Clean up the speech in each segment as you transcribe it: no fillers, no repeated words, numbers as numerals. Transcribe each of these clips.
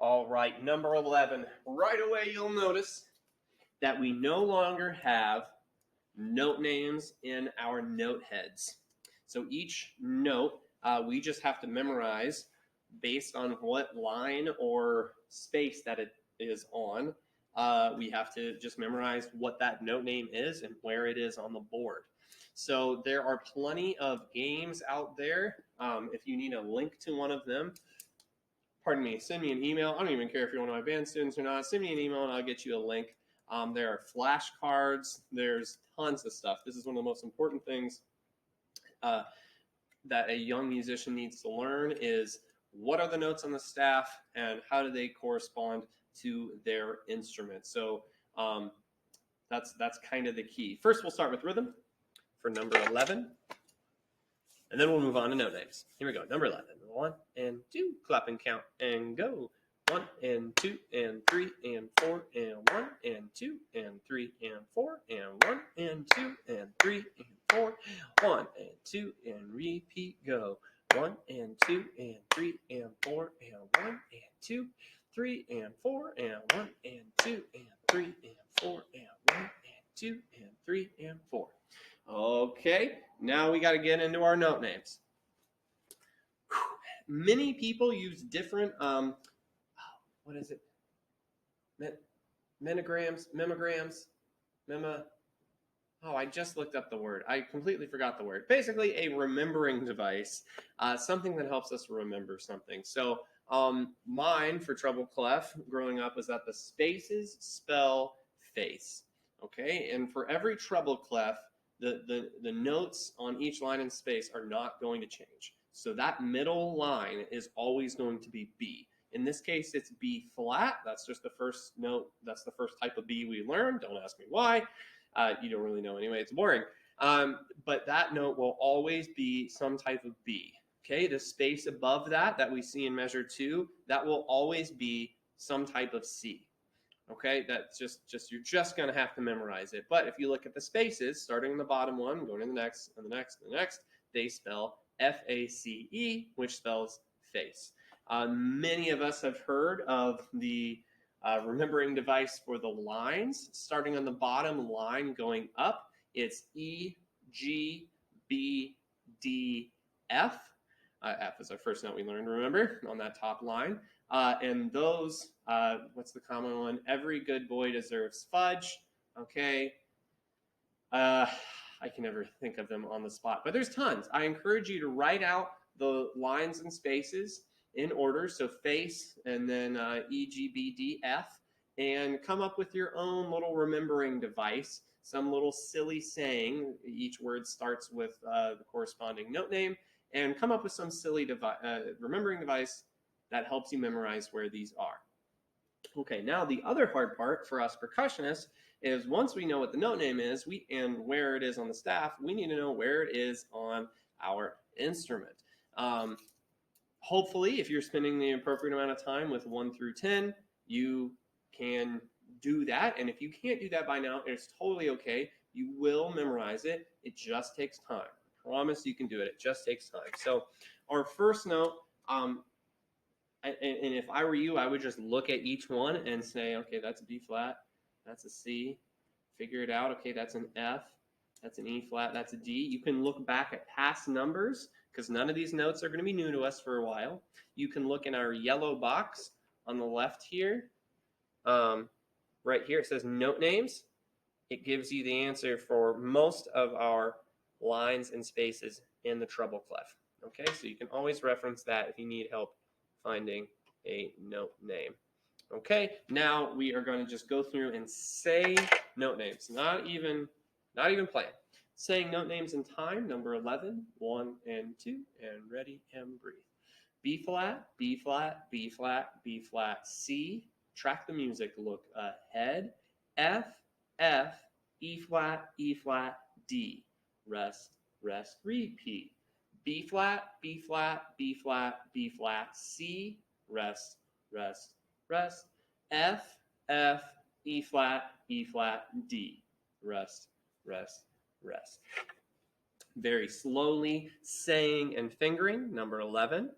All right, number 11. Right away, you'll notice that we no longer have note names in our note heads. So each note, we just have to memorize based on what line or space that it is on. We have to just memorize what that note name is and where it is on the board. So there are plenty of games out there. If you need a link to one of them, pardon me, send me an email. I don't even care if you're one of my band students or not. Send me an email and I'll get you a link. There are flashcards. There's tons of stuff. This is one of the most important things that a young musician needs to learn is what are the notes on the staff and how do they correspond to their instrument. So that's kind of the key. First, we'll start with rhythm for number 11. And then we'll move on to note names. Here we go. Number 11. 1 and 2. Clap and count and go. 1 and 2 and 3 and 4 and 1 and 2 and 3 and 4 and 1 and 2 and 3 and 4. 1 and 2 and repeat. Go. 1 and 2 and 3 and 4 and 1 and 2, 3 and 4 and 1 and 2 and 3 and 4 and 1 and 2 and 3 and 4. Okay, now we got to get into our note names. Many people use different, what is it? Memograms? Oh, I just looked up the word. I completely forgot the word. Basically, a remembering device, something that helps us remember something. So mine, for treble clef, growing up, was that the spaces spell face. Okay, and for every treble clef, the notes on each line and space are not going to change. So that middle line is always going to be B. In this case, it's B flat. That's just the first note. That's the first type of B we learned. Don't ask me why. You don't really know anyway. It's boring. But that note will always be some type of B. Okay, the space above that we see in measure 2, that will always be some type of C. Okay, that's just you're just going to have to memorize it. But if you look at the spaces, starting in the bottom one, going to the next, and the next, and the next, they spell F-A-C-E, which spells face. Many of us have heard of the remembering device for the lines. Starting on the bottom line, going up, it's E, G, B, D, F. F is our first note we learned, remember, on that top line. And those, what's the common one? Every good boy deserves fudge. Okay. I can never think of them on the spot, but there's tons. I encourage you to write out the lines and spaces in order. So face and then E, G, B, D, F, and come up with your own little remembering device, some little silly saying. Each word starts with the corresponding note name, and come up with some silly remembering device that helps you memorize where these are. Okay, now the other hard part for us percussionists is once we know what the note name is and where it is on the staff, we need to know where it is on our instrument. Hopefully, if you're spending the appropriate amount of time with 1 through 10, you can do that. And if you can't do that by now, it's totally okay. You will memorize it. It just takes time. I promise you can do it. It just takes time. So our first note, and if I were you, I would just look at each one and say, okay, that's a B flat, that's a C, figure it out. Okay, that's an F, that's an E flat, that's a D. You can look back at past numbers because none of these notes are going to be new to us for a while. You can look in our yellow box on the left here. Right here it says note names. It gives you the answer for most of our lines and spaces in the treble clef. Okay, so you can always reference that if you need help finding a note name. Okay, now we are going to just go through and say note names, not even playing. Saying note names in time, number 11, 1 and 2, and ready and breathe. B flat, B flat, B flat, B flat, C. Track the music, look ahead. F, F, E flat, D. Rest, rest, repeat. B flat, B flat, B flat, B flat, C, rest, rest, rest. F, F, E flat, D. Rest, rest, rest. Very slowly saying and fingering, number 11,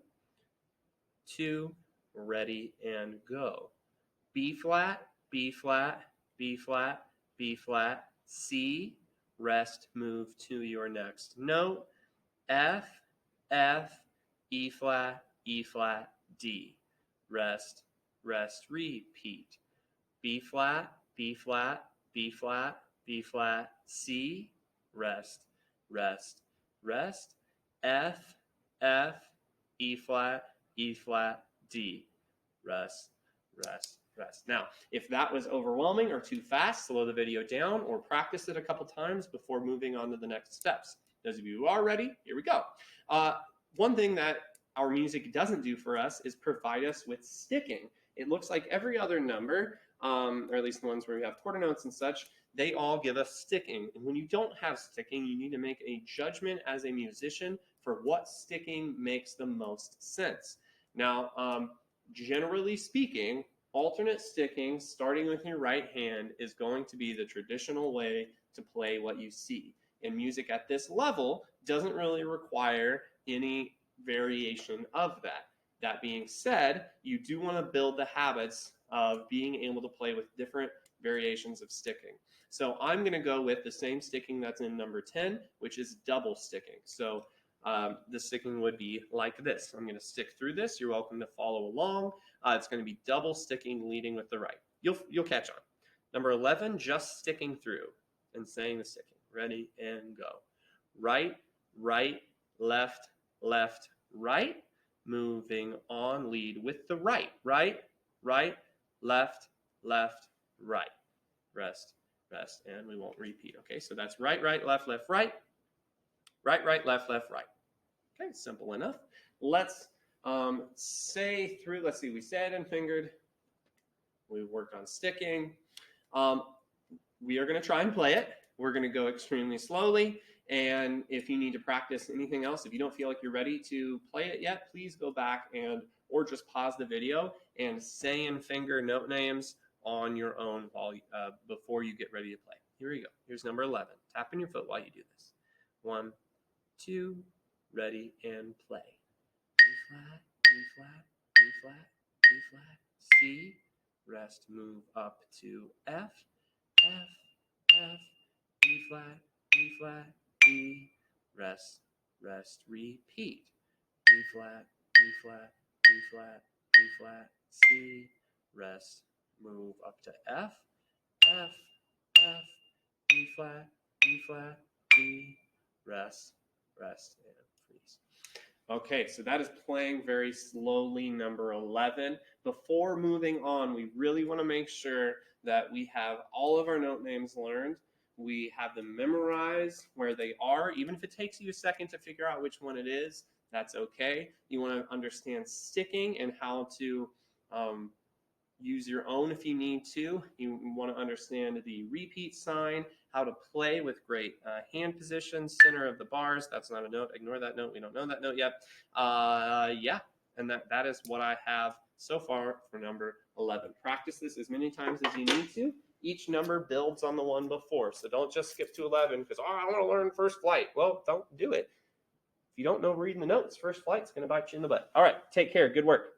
2, ready, and go. B flat, B flat, B flat, B flat, C, rest, move to your next note. F, F, E flat, D. Rest, rest, repeat. B flat, B flat, B flat, B flat, C, rest, rest, rest. F, F, E flat, D. Rest, rest, rest. Now, if that was overwhelming or too fast, slow the video down or practice it a couple times before moving on to the next steps. Those of you who are ready, here we go. One thing that our music doesn't do for us is provide us with sticking. It looks like every other number, or at least the ones where we have quarter notes and such, they all give us sticking. And when you don't have sticking, you need to make a judgment as a musician for what sticking makes the most sense. Now, generally speaking, alternate sticking, starting with your right hand, is going to be the traditional way to play what you see. And music at this level doesn't really require any variation of that. That being said, you do want to build the habits of being able to play with different variations of sticking. So I'm going to go with the same sticking that's in number 10, which is double sticking. So the sticking would be like this. I'm going to stick through this. You're welcome to follow along. It's going to be double sticking, leading with the right. You'll catch on. Number 11, just sticking through and saying the sticking. Ready and go. Right, right, left, left, right. Moving on, lead with the right. Right, right, left, left, right. Rest, rest, and we won't repeat. Okay, so that's right, right, left, left, right. Right, right, left, left, right. Okay, simple enough. Let's say through, let's see, we said and fingered. We worked on sticking. We are going to try and play it. We're going to go extremely slowly. And if you need to practice anything else, if you don't feel like you're ready to play it yet, please go back or just pause the video and say and finger note names on your own before you get ready to play. Here we go. Here's number 11. Tap in your foot while you do this. 1, 2, ready, and play. B flat, B flat, B flat, B flat, C, rest, move up to F, F, F, B flat, B flat, D, rest, rest, repeat. B flat, B flat, B flat, B flat, C, rest, move up to F, F, F, B flat, D, rest, rest, and freeze. Okay, so that is playing very slowly, number 11. Before moving on, we really want to make sure that we have all of our note names learned. We have them memorized where they are. Even if it takes you a second to figure out which one it is, that's okay. You want to understand sticking and how to use your own if you need to. You want to understand the repeat sign, how to play with great hand position, center of the bars. That's not a note. Ignore that note. We don't know that note yet. Yeah, and that is what I have so far for number 11. Practice this as many times as you need to. Each number builds on the one before, so don't just skip to 11 because, I want to learn first flight. Well, don't do it. If you don't know reading the notes, first flight's going to bite you in the butt. All right, take care. Good work.